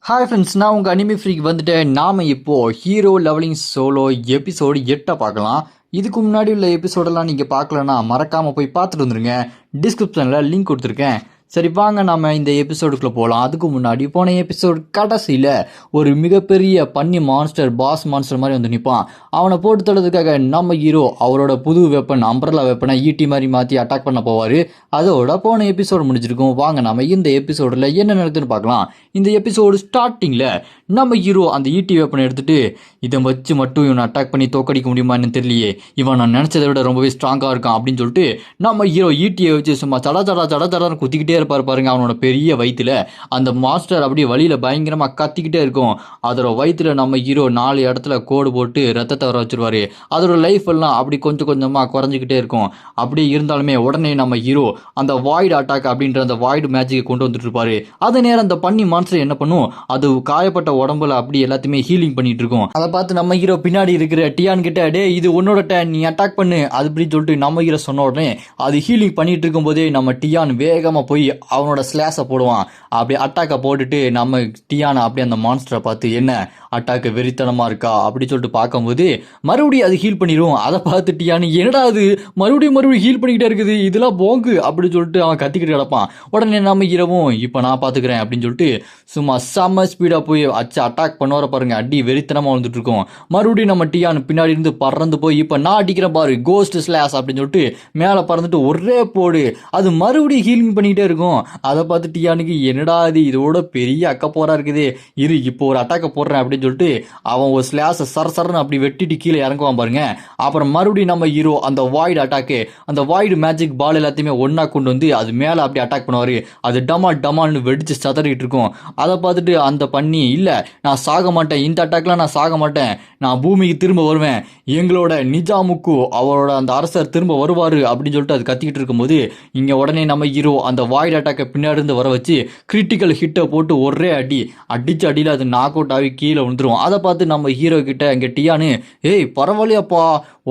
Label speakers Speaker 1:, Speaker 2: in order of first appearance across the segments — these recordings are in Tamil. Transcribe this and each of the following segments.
Speaker 1: ஹாய் ஃப்ரெண்ட்ஸ், நான் உங்கள் அனிமி ஃப்ரீக் வந்துட்டேன். நாம் இப்போது ஹீரோ லெவலிங் சோலோ எபிசோடு 8 பார்க்கலாம். இதுக்கு முன்னாடி உள்ள எபிசோடெல்லாம் நீங்கள் பார்க்கலன்னா மறக்காமல் போய் பார்த்துட்டு வந்துருங்க. டிஸ்கிரிப்ஷனில் லிங்க் கொடுத்துருக்கேன். சரி வாங்க நம்ம இந்த எபிசோடுக்குள்ளே போகலாம். அதுக்கு முன்னாடி போன எபிசோடு கடைசியில் ஒரு மிகப்பெரிய பன்னி மான்ஸ்டர், பாஸ் மான்ஸ்டர் மாதிரி வந்து நிற்பான். அவனை போட்டு தள்ளதுக்காக நம்ம ஹீரோ அவரோட புது வெப்பன் அம்பர்லா வெப்பனை ஈட்டி மாதிரி மாற்றி அட்டாக் பண்ண போவார். அதோட போன எபிசோடு முடிஞ்சிருக்கும். வாங்க நம்ம இந்த எபிசோடில் என்ன நடக்குதுன்னு பார்க்கலாம். இந்த எபிசோடு ஸ்டார்டிங்கில் நம்ம ஹீரோ அந்த ஈட்டி வெப்பனை எடுத்துகிட்டு இதை வச்சு மட்டும் இவனை அட்டாக் பண்ணி தோக்கடிக்க முடியுமான்னு தெரியலையே, இவன் நான் நினச்சதை விட ரொம்பவே ஸ்ட்ராங்காக இருக்கான் அப்படின்னு சொல்லிட்டு நம்ம ஹீரோ ஈட்டியை வச்சு சும்மா சடா சடா சடா சடான்னு குத்திக்கிட்டே இருப்பார் பாருங்க. அவனோட பெரிய வயிற்றுல அந்த மாஸ்டர் அப்படியே வழியில் பயங்கரமாக கத்திக்கிட்டே இருக்கும். அதோட வயிற்றுல நம்ம ஹீரோ 4 இடத்துல கோடு போட்டு ரத்தத்தை வர வச்சிருவாரு. அதோட லைஃப் எல்லாம் அப்படி கொஞ்சம் கொஞ்சமாக குறைஞ்சிக்கிட்டே இருக்கும். அப்படியே இருந்தாலுமே உடனே நம்ம ஹீரோ அந்த வாய்டு அட்டாக் அப்படின்ற அந்த வாய்டு மேஜிக்கை கொண்டு வந்துட்டு இருப்பாரு. அதே நேரம் அந்த பன்னி மான்ஸ்டர் என்ன பண்ணும், அது காயப்பட்ட உடம்புல அப்படி எல்லாத்தையுமே ஹீலிங் பண்ணிட்டு இருக்கும். அதை பார்த்து நம்ம ஹீரோ பின்னாடி இருக்கிற டியான் கிட்ட, டே இது உன்னோட டேன், நீ அட்டாக் பண்ணு அது அப்படின்னு சொல்லிட்டு நம்ம ஹீரோ சொன்ன உடனே அது ஹீலிங் பண்ணிட்டு இருக்கும் போதே நம்ம டியான் வேகமாக போய் அவனோட ஸ்லாஷை போடுவான். அப்படி அட்டாக்கை போட்டுட்டு நம்ம டியானை அப்படியே அந்த மான்ஸ்டரை பார்த்து என்ன அட்டாக்கு வெறித்தனமாக இருக்கா அப்படி சொல்லிட்டு பார்க்கும்போது மறுபடியும் அது ஹீல் பண்ணிடும். அதை பார்த்து டியான் என்னடா அது மறுபடியும் ஹீல் பண்ணிக்கிட்டே இருக்குது, இதெல்லாம் போங்கு அப்படின்னு சொல்லிட்டு அவன் கத்திக்கிட்டு கிடப்பான். உடனே நம்ம ஹீரோவும் இப்போ நான் பார்த்துக்கிறேன் அப்படின்னு சொல்லிட்டு சும்மா செம்ம ஸ்பீடாக போய் அட்டாக் பண்ணுவார பாருங்க. அடி வெறித்தனமாக வந்துட்டு இருக்கும். மறுபடியும் நம்ம டியான் பின்னாடி இருந்து பறந்து போய் இப்போ நான் அடிக்கிறேன் பாரு கோஸ்ட் ஸ்லாஷ் அப்படின்னு சொல்லிட்டு மேலே பறந்துட்டு ஒரே போடு அது மறுபடியும் ஹீலிங் பண்ணிக்கிட்டே இருக்கும். அதை பார்த்து டியானுக்கு என்னடா இது இதோட பெரிய அக்கப்போரா இருக்குது, இரு இப்போ ஒரு அட்டாக்கை போடுறேன் அப்படின்னு சொல்லிட்டு அவன் ஒரு ஸ்லாஷை சரன்னு அப்படி வெட்டிட்டு கீழே இறங்குவான் பாருங்க. அப்புறம் மறுபடியும் நம்ம ஹீரோ அந்த வாய்டு அட்டாக்கு, அந்த வாய்டு மேஜிக் பால் எல்லாத்தையுமே ஒன்னா கொண்டு வந்து அது மேலே அப்படி அட்டாக் பண்ணுவார். அது டமால்னு வெடிச்சு சதறிட்டு இருக்கும். அதை பார்த்துட்டு அந்த பண்ணி இல்லை நான் சாக மாட்டேன், இந்த அட்டாக்லாம் நான் சாக மாட்டேன், நான் பூமிக்கு திரும்ப வருவேன், எங்களோட நிஜாமுக்கு அவரோட அந்த அரசர் திரும்ப வருவார் அப்படின்னு சொல்லிட்டு அது கத்திக்கிட்டு இருக்கும்போது இங்கே உடனே நம்ம ஹீரோ அந்த வாய்டு அட்டாக்கை பின்னாடி இருந்து வர வச்சு கிரிட்டிக்கல் ஹிட்டை போட்டு ஒரே அடிச்சு அடியில் அது நாக் அவுட் ஆகி கீழே விழுந்துரும். அதை பார்த்து நம்ம ஹீரோ கிட்ட இங்கே டியானு, ஏய் பரவாயில்லையாப்பா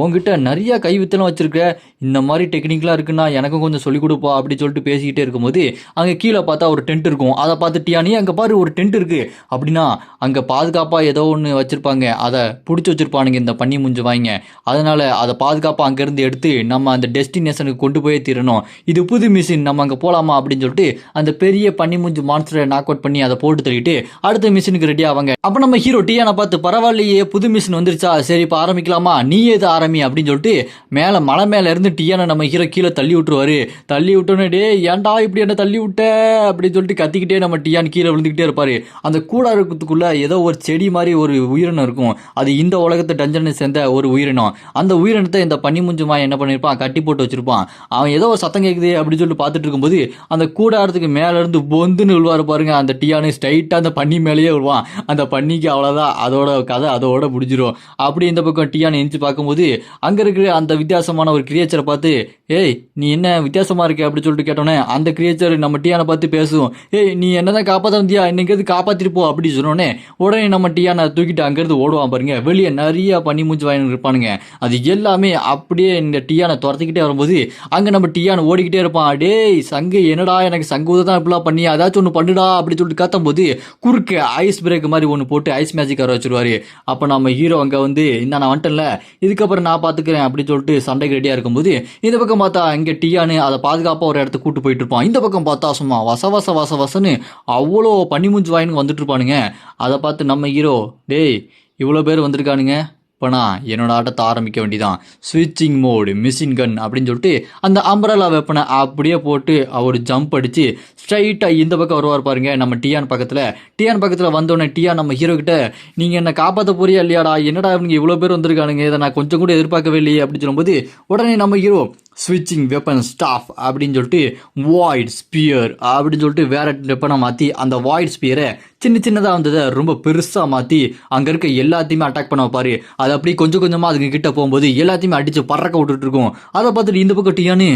Speaker 1: உங்ககிட்ட நிறைய கைவித்தலாம் வச்சிருக்க, இந்த மாதிரி டெக்னிக்லாம் இருக்குன்னா எனக்கும் கொஞ்சம் சொல்லிக் கொடுப்பா அப்படி சொல்லிட்டு பேசிக்கிட்டே இருக்கும்போது அங்கே கீழே பார்த்தா ஒரு டென்ட் இருக்கும். அதை பார்த்து டியானி அங்கே பாரு ஒரு டென்ட் இருக்கு அப்படின்னா அங்கே பாதுகாப்பாக ஏதோ ஒன்று வச்சிருப்பாங்க, அதை பிடிச்சி வச்சிருப்பானுங்க இந்த பண்ணி முஞ்சு வாங்க, அதனால அதை பாதுகாப்பாக அங்கேருந்து எடுத்து நம்ம அந்த டெஸ்டினேஷனுக்கு கொண்டு போய் தீரணும், இது புது மிஷின் நம்ம அங்கே போகலாமா அப்படின்னு சொல்லிட்டு அந்த பெரிய பண்ணி முஞ்சு மான்ஸ்டரை நாக் அவுட் பண்ணி அதை போட்டு தள்ளிட்டு அடுத்த மிஷினுக்கு ரெடி ஆவாங்க. அப்போ நம்ம ஹீரோ டியானை பார்த்து பரவாயில்லையே புது மிஷின் வந்துருச்சா, சரி இப்போ ஆரம்பிக்கலாமா, நீ எது ஆரம்பி அப்படின்னு சொல்லிட்டு மேலே மலை மேலே இருந்து டியானை நம்ம ஹீரோ கீழே தள்ளி விட்டுருவாரு. தள்ளி விட்டோன்னே டே ஏன்டா இப்படி என்ன தள்ளி விட்ட அப்படின்னு சொல்லிட்டு கத்திக்கிட்டே நம்ம டியான் கீழே விழுந்துக்கிட்டே இருப்பாரு. அந்த கூடாரத்துக்குள்ள ஏதோ ஒரு செடி மாதிரி ஒரு உயிரினம் இருக்கும். அது இந்த உலகத்தை டஞ்சனை சேர்ந்த ஒரு உயிரினம். அந்த உயிரினத்தை இந்த பனி முஞ்சுமா என்ன பண்ணியிருப்பான், கட்டி போட்டு வச்சிருப்பான். அவன் ஏதோ ஒரு சத்தம் கேட்குது அப்படின்னு சொல்லிட்டு பார்த்துட்டு இருக்கும்போது அந்த கூடாரத்துக்கு மேலே இருந்து பொந்துன்னு விழுவாரு பாருங்க. அந்த டியானு ஸ்ட்ரைட்டாக அந்த பன்னி மேலேயே விழுவான். அந்த பன்னிக்கு அவ்வளோதான், அதோட கதை அதோட முடிஞ்சிடும். அப்படி இந்த பக்கம் டியானை எந்திச்சு பார்க்கும்போது அங்கே இருக்கிற அந்த வித்தியாசமான ஒரு கிரியேச்சரை பார்த்து, ஏய் நீ என்ன வித்தியாசமாக இருக்க அப்படின்னு சொல்லிட்டு கேட்டோன்னே அந்த கிரியேச்சர் நம்ம டியானை பார்த்து பேசுவோம். ஏய் நீ என்னதான் காப்பாற்ற வந்தியா, இன்னைக்கு காப்பாற்றிட்டு போ அப்படி சொன்னோன்னே உடனே நம்ம டியானை தூக்கிட்டு அங்கேருந்து ஓடுவான் பாருங்க. வெளியே நிறைய பனி மூஞ்சி வாங்கி இருப்பானுங்க. அது எல்லாமே அப்படியே இந்த டியானை துரத்திக்கிட்டே வரும்போது அங்கே நம்ம டியானை ஓடிக்கிட்டே இருப்பான். டேய் சங்கு என்னடா எனக்கு சங்கு தான் இப்படிலாம் பண்ணி ஏதாச்சும் ஒன்று பண்ணுடா அப்படின்னு சொல்லிட்டு கத்தும் போது குறுக்க ஐஸ் பிரேக் மாதிரி ஒன்று போட்டு ஐஸ் மேஜிக் வர வச்சிருவாரு. அப்போ நம்ம ஹீரோ அங்கே வந்து இந்த நான் வந்துட்டேன்ல இதுக்கப்புறம் நான் பார்த்துக்கிறேன் அப்படின்னு சொல்லிட்டு சண்டைக்கு ரெடியாக இருக்கும்போது இந்த பக்கம் பார்த்தா இங்கே டியானு அதை பாதுகாப்பாக ஒரு இடத்துக்கு கூட்டு போயிட்டு இருப்பான். இந்த பக்கம் பார்த்தா சும்மா வசன்னு அவ்வளோ பனி மூஞ்சி வாயின்னு வந்துட்டு இருப்பானுங்க. அதை பார்த்து நம்ம ஹீரோ, டேய் இவ்வளோ பேர் வந்திருக்கானுங்க, இப்போ நான் என்னோட ஆட்டத்தை ஆரம்பிக்க வேண்டியதான், ஸ்விட்சிங் மோடு மிஷின் கன் அப்படின்னு சொல்லிட்டு அந்த அம்பரலா வெப்பனை அப்படியே போட்டு அவர் ஜம்ப் அடித்து ஸ்ட்ரைட்டாக இந்த பக்கம் வருவார் பாருங்க. நம்ம டியான் பக்கத்தில் வந்தோடனே டியான் நம்ம ஹீரோ கிட்ட, நீங்கள் என்னை காப்பாற்ற போறியா இல்லையாடா, என்னடா இவங்க இவ்வளோ பேர் வந்திருக்கானுங்க, இதை நான் கொஞ்சம் கூட எதிர்பார்க்கவே இல்லையே அப்படின்னு சொல்லும்போது உடனே நம்ம ஹீரோ ஸ்விட்சிங் வெப்பன் ஸ்டாஃப் அப்படின்னு சொல்லிட்டு வாய்ட் ஸ்பியர் அப்படின்னு சொல்லிட்டு வேற வெப்பனை மாற்றி அந்த வாய்ட் ஸ்பியரை சின்னதாக வந்ததை ரொம்ப பெருசாக மாற்றி அங்கே இருக்க எல்லாத்தையுமே அட்டாக் பண்ண வைப்பாரு. அது அப்படி கொஞ்சம் அதுங்க கிட்ட போகும்போது எல்லாத்தையுமே அடித்து பறக்க விட்டுட்டு இருக்கும். அதை பார்த்துட்டு இந்த பக்கம் டியானு,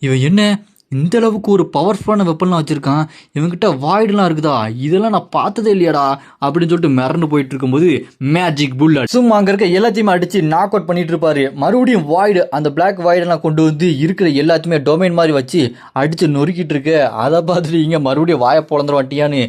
Speaker 1: இவன் என்ன இந்த அளவுக்கு ஒரு பவர்ஃபுல்லான வெப்பன்லாம் வச்சிருக்கான், இவன்கிட்ட வாய்டுலாம் இருக்குதா, இதெல்லாம் நான் பார்த்ததே இல்லையாடா அப்படின்னு சொல்லிட்டு மிரண்டு போயிட்டு இருக்கும்போது மேஜிக் புல்லட் சும்மா அங்க இருக்க எல்லாத்தையுமே அடிச்சு நாக் அவுட் பண்ணிட்டு இருப்பாரு. மறுபடியும் வாய்டு அந்த பிளாக் வாய்டெல்லாம் கொண்டு வந்து இருக்கிற எல்லாத்தையுமே டொமைன் மாதிரி வச்சு அடிச்சு நொறுக்கிட்டு இருக்கு. அதை பார்த்துட்டு இங்க மறுபடியும் வாயை பொழந்துருவாட்டியான்னு,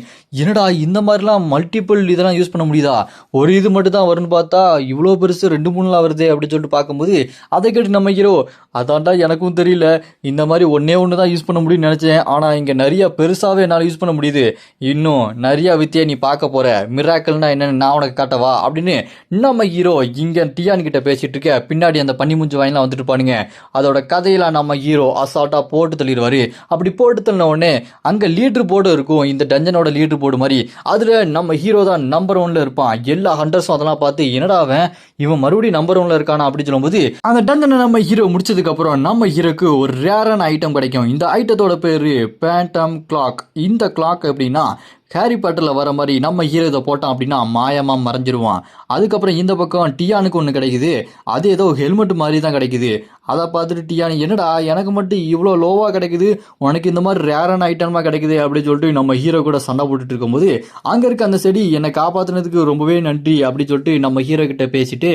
Speaker 1: என்னடா இந்த மாதிரிலாம் மல்டிபிள் இதெல்லாம் யூஸ் பண்ண முடியுதா, ஒரு இது மட்டும் தான் வரும்னு பார்த்தா இவ்வளோ பெருசு 2-3 வருது அப்படின்னு சொல்லிட்டு பார்க்கும்போது அதை கேட்டு நம்ம ஹீரோ, அதான்டா எனக்கும் தெரியல, இந்த மாதிரி ஒன்னே ஒன்று தான் யூஸ் பண்ண முடியும்னு நினச்சேன், ஆனால் இங்கே நிறைய பெருசாகவே என்னால் யூஸ் பண்ண முடியுது, இன்னும் நிறைய வித்தியை நீ பார்க்க போற, மிராக்கல்னா என்னன்னு நான் உனக்கு காட்டவா அப்படின்னு நம்ம ஹீரோ இங்கே டியான் கிட்ட பேசிட்டு இருக்க. பின்னாடி அந்த பனி மூஞ்சி வாயிலாம் வந்துட்டு இருப்பானுங்க. அதோட கதையெல்லாம் நம்ம ஹீரோ அசால்ட்டா போட்டு தள்ளிடுவாரு. அப்படி போட்டு தள்ளின உடனே அங்கே லீடர் போர்டு இருக்கும், இந்த டஞ்சனோட லீடர் போர்டு மாதிரி. அதில் நம்ம ஹீரோ தான் நம்பர் 1ல இருப்பான். எல்லா ஹண்டர்ஸும் அதெல்லாம் பார்த்து என்னடா இவன் மறுபடியும் நம்பர் 1ல இருக்கானா அப்படின்னு சொல்லும்போது அந்த டஞ்சனை நம்ம ஹீரோ முடிச்சதுக்கு அப்புறம் நம்ம ஹீரோக்கு ஒரு ரேரான ஐட்டம் கிடைக்கும். இந்த ஐட்டத்தோட பேரு பேண்டம் கிளாக். இந்த கிளாக் எப்படின்னா ஹாரி பாட்டரில் வர மாதிரி நம்ம ஹீரோ இதை போட்டான் அப்படின்னா மாயமாக மறைஞ்சிருவான். அதுக்கப்புறம் இந்த பக்கம் டியானுக்கு ஒன்று கிடைக்குது, அது ஏதோ ஹெல்மெட் மாதிரி தான் கிடைக்குது. அதை பார்த்துட்டு டியான், என்னடா எனக்கு மட்டும் இவ்வளோ லோவாக கிடைக்குது, உனக்கு இந்த மாதிரி ரேரான ஐட்டமாக கிடைக்குது அப்படின்னு சொல்லிட்டு நம்ம ஹீரோ கூட சண்டை போட்டுட்டு இருக்கும்போது அங்கே இருக்க அந்த செடி என்னை காப்பாற்றினதுக்கு ரொம்பவே நன்றி அப்படின்னு சொல்லிட்டு நம்ம ஹீரோ கிட்ட பேசிட்டு,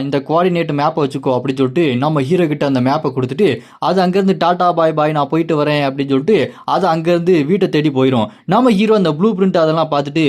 Speaker 1: இந்த கோஆர்டினேட் மேப்பை வச்சுக்கோ அப்படின்னு சொல்லிட்டு நம்ம ஹீரோ கிட்ட அந்த மேப்பை கொடுத்துட்டு அது அங்கேருந்து டாட்டா பாய் பாய் நான் போயிட்டு வரேன் அப்படின்னு சொல்லிட்டு அது அங்கேருந்து வீட்டை தேடி போயிடும். நம்ம ஹீரோ அந்த ப்ளூ பிரிண்ட் அதெல்லாம் பார்த்துட்டு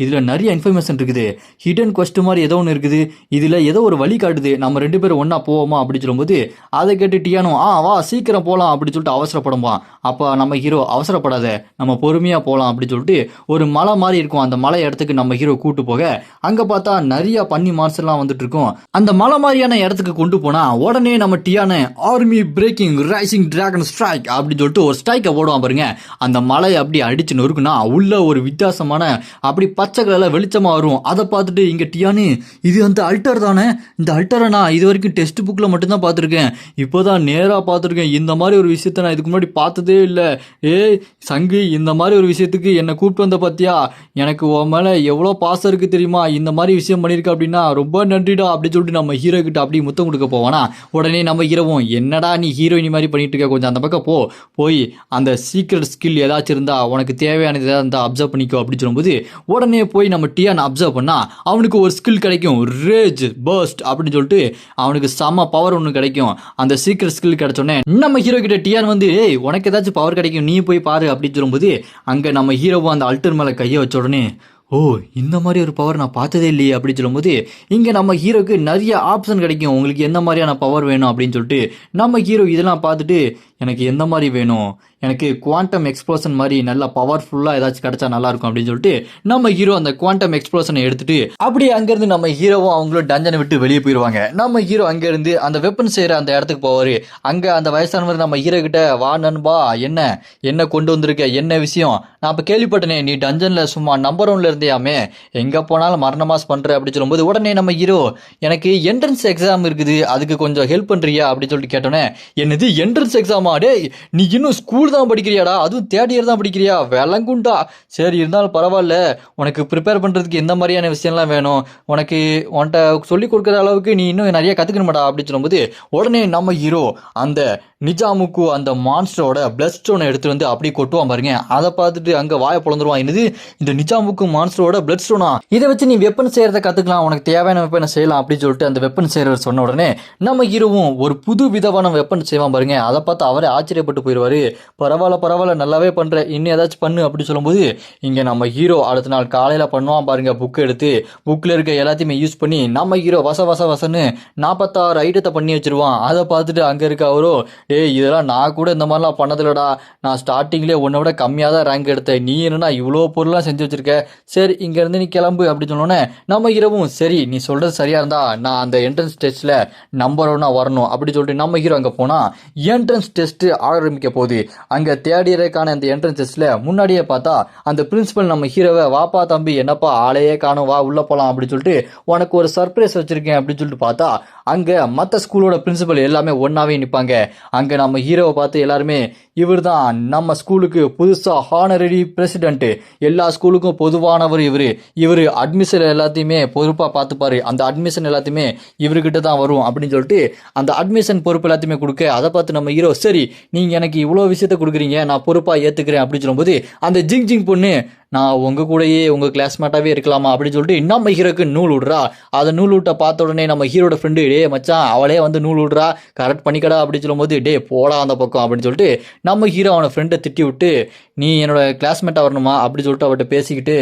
Speaker 1: இதில் நிறைய இன்ஃபர்மேஷன் இருக்குது, ஹிடன் கொஸ்ட் மாதிரி ஏதோ ஒன்று இருக்குது, இதில் ஏதோ ஒரு வழி காட்டுது, நம்ம 2 பேரும் ஒன்றா போவோமா அப்படின்னு சொல்லும்போது அதை கேட்டு டியானோ வா சீக்கிரம் போகலாம் அப்படின்னு சொல்லிட்டு அவசரப்படுவான். அப்போ நம்ம ஹீரோ அவசரப்படாத, நம்ம பொறுமையாக போகலாம் அப்படின்னு சொல்லிட்டு ஒரு மலை மாதிரி இருக்கும், அந்த மலை இடத்துக்கு நம்ம ஹீரோ கூட்டு போக அங்கே பார்த்தா நிறைய பன்னி மான்ஸ்டர்லாம் வந்துட்டு இருக்கும். அந்த மலை மாதிரியான இடத்துக்கு கொண்டு போனால் உடனே நம்ம டியானு army breaking rising dragon strike அப்படின்னு சொல்லிட்டு ஒரு ஸ்ட்ரைக்கை போடுவான் பாருங்க. அந்த மலையை அப்படி அடிச்சு நொறுக்குனா உள்ள ஒரு வித்தியாசமான அப்படி பச்சை கலர்ல வெளிச்சமா வரும். அதை பார்த்துட்டு இங்க டியானு, இது அந்த அல்டர் தானே, இந்த அல்டரை நான் இது வரைக்கும் டெக்ஸ்ட் புக்ல மட்டும்தான் பார்த்துருக்கேன், இப்போதான் நேரா பார்த்துருக்கேன், இந்த மாதிரி ஒரு விஷயத்த நான் இதுக்கு முன்னாடி பார்த்ததே இல்லை. ஏய் சங்கு, இந்த மாதிரி ஒரு விஷயத்துக்கு என்னை கூப்பிட்டு வந்த பார்த்தியா, எனக்கு உன் மேல எவ்வளோ பாசம் இருக்கு தெரியுமா, இந்த மாதிரி விஷயம் பண்ணியிருக்க அப்படின்னா ரொம்ப நன்றிடா அப்படின்னு சொல்லிட்டு நம்ம ஹீரோ கிட்ட அப்படி முத்தம் கொடுக்க போவானா. உடனே நம்ம ஹீரோவும், என்னடா நீ ஹீரோயினி மாதிரி பண்ணிட்டு இருக்க, கொஞ்சம் அந்த பக்கம் போய் அந்த சீக்ரெட் ஸ்கில் ஏதாச்சும் இருந்தா உனக்கு தேவையானது ஏதாவது இருந்தால் அப்சர்வ் பண்ணிக்கோ அப்படின்னு சொல்லும்போது உடனே போய் நம்ம டியான் அப்சர்வ் பண்ணா அவனுக்கு ஒரு ஸ்கில் கிடைக்கும், ரேஜ் பர்ஸ்ட் அப்படின்னு சொல்லிட்டு அவனுக்கு செம பவர் ஒன்று கிடைக்கும். அந்த சீக்ரெட் ஸ்கில் கிடைச்சோடனே நம்ம ஹீரோ கிட்ட டியான் வந்து, ஏய் உனக்கு ஏதாச்சும் பவர் கிடைக்கும், நீ போய் பாரு அப்படின்னு சொல்லும்போது அங்கே நம்ம ஹீரோவும் அந்த அல்டர் மேலே கையை வச்ச உடனே, ஓ இந்த மாதிரி ஒரு பவர் நான் பார்த்ததே இல்லையே அப்படின்னு சொல்லும்போது இங்கே நம்ம ஹீரோக்கு நிறைய ஆப்ஷன் கிடைக்கும், உங்களுக்கு எந்த மாதிரியான பவர் வேணும் அப்படின்னு சொல்லிட்டு நம்ம ஹீரோ இதெல்லாம் பார்த்துட்டு, எனக்கு எந்த மாதிரி வேணும், எனக்கு குவாண்டம் எக்ஸ்ப்ளோஷன் மாதிரி நல்லா பவர்ஃபுல்லாக ஏதாச்சும் கிடைச்சா நல்லா இருக்கும் அப்படின்னு சொல்லிட்டு நம்ம ஹீரோ அந்த குவாண்டம் எக்ஸ்ப்ளோஷனை எடுத்துட்டு அப்படியே அங்கேருந்து நம்ம ஹீரோவும் அவங்களும் டஞ்சனை விட்டு வெளியே போயிடுவாங்க. நம்ம ஹீரோ அங்கேருந்து அந்த வெப்பன் செய்கிற அந்த இடத்துக்கு போவார். அங்கே அந்த வயசானவர் நம்ம ஹீரோ கிட்ட, வா நண்பா, என்ன கொண்டு வந்திருக்க, என்ன விஷயம், நான் இப்போ கேள்விப்பட்டனே நீ டஞ்சனில் சும்மா நம்பர் 1ல இருந்தியாமே, எங்கே போனாலும் மரணமாஸ் பண்ணுற அப்படின்னு சொல்லும்போது உடனே நம்ம ஹீரோ, எனக்கு என்ட்ரன்ஸ் எக்ஸாம் இருக்குது, அதுக்கு கொஞ்சம் ஹெல்ப் பண்ணுறியா அப்படின்னு சொல்லிட்டு கேட்டோன்னே, என்னது என்ட்ரன்ஸ் எக்ஸாம், டே நீ இன்னும் ஸ்கூல் தான் படிக்கிறியாடா, அதுவும் 3rd இயர் தான் படிக்கிறியா, விளங்குண்டா, சரி இருந்தாலும் பரவாயில்ல, உனக்கு ப்ரிப்பேர் பண்ணுறதுக்கு எந்த மாதிரியான விஷயம்லாம் வேணும், உன்கிட்ட சொல்லிக் கொடுக்குற அளவுக்கு நீ இன்னும் நிறைய கற்றுக்கணுமாடா அப்படின்னு சொல்லும்போது உடனே நம்ம ஹீரோ அந்த நிஜாமுக்கு அந்த மான்ஸ்டரோட பிளட் ஸ்டோனை எடுத்து வந்து அப்படி கொட்டுவான் பாருங்க. அதை பார்த்துட்டு அங்கே வாயை பொழந்துருவான், என்னது இந்த நிஜாமுக்கு மான்ஸ்டரோட பிளட் ஸ்டோனா, இதை வச்சு நீ வெப்பன் செய்யறதை கற்றுக்கலாம், உனக்கு தேவையான வெப்பனை செய்யலாம் அப்படின்னு சொல்லிட்டு அந்த வெப்பன் செய்கிறவர் சொன்ன உடனே நம்ம ஹீரோவும் ஒரு புது விதமான வெப்பன் செய்வான் பாருங்க. அதை பார்த்து அவரே ஆச்சரியப்பட்டு போயிடுவாரு. பரவாயில்ல நல்லாவே பண்ற, இன்னும் ஏதாச்சும் பண்ணு அப்படின்னு சொல்லும்போது இங்க நம்ம ஹீரோ அடுத்த நாள் காலையில பண்ணுவான் பாருங்க, புக் எடுத்து புக்ல இருக்க எல்லாத்தையுமே யூஸ் பண்ணி நம்ம ஹீரோ வசன்னு 46 ஐட்டத்தை பண்ணி வச்சிருவான். அதை பார்த்துட்டு அங்க இருக்க அவரோ, டேய் இதெல்லாம் நான் கூட இந்த மாதிரிலாம் பண்ணதில்லடா, நான் ஸ்டார்டிங்லேயே உன்னை விட கம்மியாக தான் ரேங்க் எடுத்தேன், நீ என்னன்னா இவ்வளோ பொருளாக செஞ்சு வச்சிருக்க, சரி இங்கேருந்து நீ கிளம்பு அப்படின்னு சொன்னோன்னே நம்ம ஹீரோவும், சரி நீ சொல்கிறது சரியாக இருந்தா நான் அந்த என்ட்ரன்ஸ் டெஸ்ட்டில் நம்பர் 1 வரணும் அப்படி சொல்லிட்டு நம்ம ஹீரோ அங்கே போனால் என்ட்ரன்ஸ் டெஸ்ட்டு ஆரம்பிக்க போகுது. அங்கே 3rd இயருக்கான அந்த என்ட்ரன்ஸ் டெஸ்ட்டில் முன்னாடியே பார்த்தா அந்த பிரின்சிபல் நம்ம ஹீரோவை, வாப்பா தம்பி என்னப்பா ஆளையே காணும், வா உள்ளே போகலாம் அப்படின்னு சொல்லிட்டு உனக்கு ஒரு சர்ப்ரைஸ் வச்சுருக்கேன் அப்படின்னு சொல்லிட்டு பார்த்தா அங்கே மற்ற ஸ்கூலோட பிரின்சிபல் எல்லாமே ஒன்றாவே நிற்பாங்க. அங்கே நம்ம ஹீரோவை பார்த்து எல்லாருமே இவர் தான் நம்ம ஸ்கூலுக்கு புதுசாக ஹானரரி பிரசிடென்ட்டு, எல்லா ஸ்கூலுக்கும் பொதுவானவர் இவர் அட்மிஷன் எல்லாத்தையுமே பொறுப்பாக பார்த்துப்பாரு, அந்த அட்மிஷன் எல்லாத்தையுமே இவர்கிட்ட தான் வரும் அப்படின்னு சொல்லிட்டு அந்த அட்மிஷன் பொறுப்பு எல்லாத்தையுமே கொடுக்க, அதை பார்த்து நம்ம ஹீரோ சரி நீங்கள் எனக்கு இவ்வளோ விஷயத்த கொடுக்குறீங்க, நான் பொறுப்பாக ஏற்றுக்கிறேன் அப்படின்னு சொல்லும்போது அந்த ஜிங் ஜிங் பொண்ணு நான் உங்கள் கூடயே உங்கள் கிளாஸ்மேட்டாகவே இருக்கலாமா அப்படின்னு சொல்லிட்டு நம்ம ஹீரோக்கு நூல் விடுறா. அதை நூல் விட்ட பார்த்த உடனே நம்ம ஹீரோட ஃப்ரெண்டு டே மச்சான் அவளே வந்து நூல் விடுறா, கரெக்ட் பண்ணிக்கடா அப்படின்னு சொல்லும்போது டே போடா அந்த பக்கம் அப்படின்னு சொல்லிட்டு நம்ம ஹீரோ அவனை ஃப்ரெண்டை திட்டி விட்டு நீ என்னோட கிளாஸ்மேட்டாக வரணுமா அப்படின்னு சொல்லிட்டு அவர்கிட்ட பேசிக்கிட்டு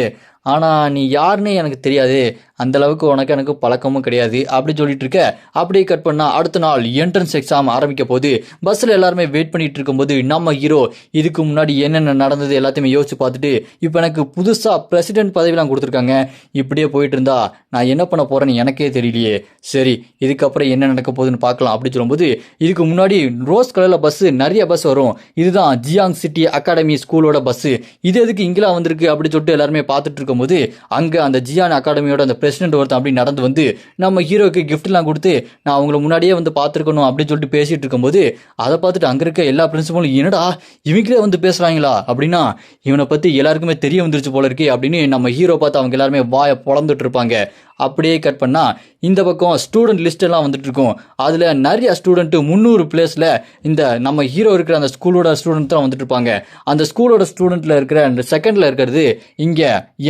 Speaker 1: ஆனால் நீ யாருன்னே எனக்கு தெரியாது, அந்தளவுக்கு எனக்கு பழக்கமும் கிடையாது அப்படின்னு சொல்லிட்டு இருக்க. அப்படியே கட் பண்ணால் அடுத்த நாள் என்ட்ரன்ஸ் எக்ஸாம் ஆரம்பிக்க போது பஸ்ஸில் எல்லாருமே வெயிட் பண்ணிட்டு இருக்கும்போது நம்ம ஹீரோ இதுக்கு முன்னாடி என்னென்ன நடந்தது எல்லாத்தையுமே யோசிச்சு பார்த்துட்டு இப்போ எனக்கு புதுசாக பிரசிடென்ட் பதவிலாம் கொடுத்துருக்காங்க, இப்படியே போயிட்டு இருந்தா நான் என்ன பண்ண போகிறேன்னு எனக்கே தெரியலையே, சரி இதுக்கப்புறம் என்ன நடக்க போகுதுன்னு பார்க்கலாம் அப்படின்னு சொல்லும்போது இதுக்கு முன்னாடி ரோஸ் கலரில் பஸ்ஸு நிறைய பஸ் வரும், இதுதான் ஜியாங் சிட்டி அகாடமி ஸ்கூலோட பஸ்ஸு, இது எதுக்கு இங்கெல்லாம் வந்திருக்கு அப்படின்னு சொல்லிட்டு எல்லாருமே பார்த்துட்டு இருக்கும் போது அங்க அந்த ஜியான் அகாடமியோட அந்த பிரசிடென்ட் ஒருத்தன் அப்படி நடந்து வந்து நம்ம ஹீரோக்கு கிஃப்ட் எல்லாம் கொடுத்து நான் அவங்கள முன்னாடியே வந்து பார்த்துருக்கணும் அப்படின்னு சொல்லிட்டு பேசிட்டு இருக்கும்போது அதை பார்த்துட்டு அங்க இருக்க எல்லா பிரின்சிபலும் என்னடா இவங்களே வந்து பேசுறாங்களா அப்படின்னா இவனை பத்தி எல்லாருக்குமே தெரிய வந்துருச்சு போல இருக்கே அப்படின்னு நம்ம ஹீரோ பார்த்து அவங்க எல்லாருமே வாயை பொளந்துட்டு இருப்பாங்க. அப்படியே கட் பண்ணா இந்த பக்கம் ஸ்டூடெண்ட் லிஸ்ட் எல்லாம் வந்துட்டு இருக்கும். அதுல நிறைய ஸ்டூடெண்ட் 300 பிளேஸ்ல இந்த நம்ம ஹீரோ இருக்கிற அந்த ஸ்கூலோட ஸ்டூடெண்ட் தான் வந்துட்டு இருப்பாங்க. அந்த ஸ்கூலோட ஸ்டூடெண்ட்ல இருக்கிற அந்த செகண்ட்ல இருக்கிறது இங்க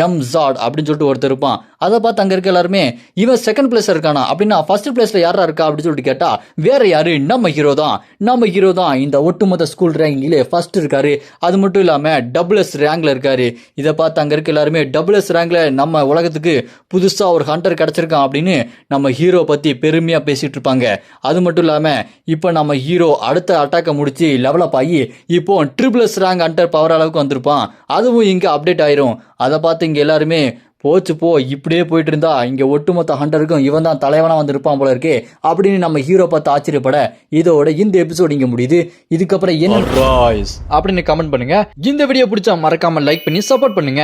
Speaker 1: எம் ஜாட் அப்படின்னு சொல்லிட்டு ஒருத்தர் இருப்பான். அதை பார்த்து அங்க இருக்க எல்லாருமே இவன் செகண்ட் பிளேஸ் இருக்கானா அப்படின்னா ஃபர்ஸ்ட் பிளேஸ்ல யாரா இருக்கா அப்படின்னு சொல்லிட்டு கேட்டா வேற யாரு நம்ம ஹீரோ தான் இந்த ஒட்டுமொத்த ஸ்கூல் ரேங்கிங்ல ஃபர்ஸ்ட் இருக்காரு. அது மட்டும் இல்லாம டபுள்எஸ் ரேங்க்ல இருக்காரு. இதை பார்த்து அங்க இருக்க எல்லாருமே டபுள்எஸ் ரேங்க்ல நம்ம உலகத்துக்கு புதுசா ஒரு ஹண்டர் கிடைச்சிருக்கான் அப்படின்னு நம்ம ஹீரோ பத்தி பெருமையா பேசிட்டு இருப்பாங்க. அது மட்டும் இல்லாம இப்ப நம்ம ஹீரோ அடுத்த அட்டாக்கை முடிச்சு லெவலப் ஆகி இப்போ ட்ரிபிள்எஸ் ரேங்க் ஹண்டர் பவர் அளவுக்கு வந்திருப்பான். அதுவும் இங்க அப்டேட் ஆயிரும். அதை பார்த்து இங்க எல்லாருமே போச்சு போ இப்படியே போயிட்டு இருந்தா இங்க ஒட்டுமொத்த ஹண்டருக்கும் இவன் தான் தலைவனா வந்திருப்பான் போல இருக்கே அப்படின்னு நம்ம ஹீரோ பார்த்து ஆச்சரியப்பட இதோட இந்த எபிசோட் இங்க முடியுது. இதுக்கப்புறம் என்ன அப்படின்னு கமெண்ட் பண்ணுங்க. இந்த வீடியோ பிடிச்சா மறக்காம லைக் பண்ணி சப்போர்ட் பண்ணுங்க.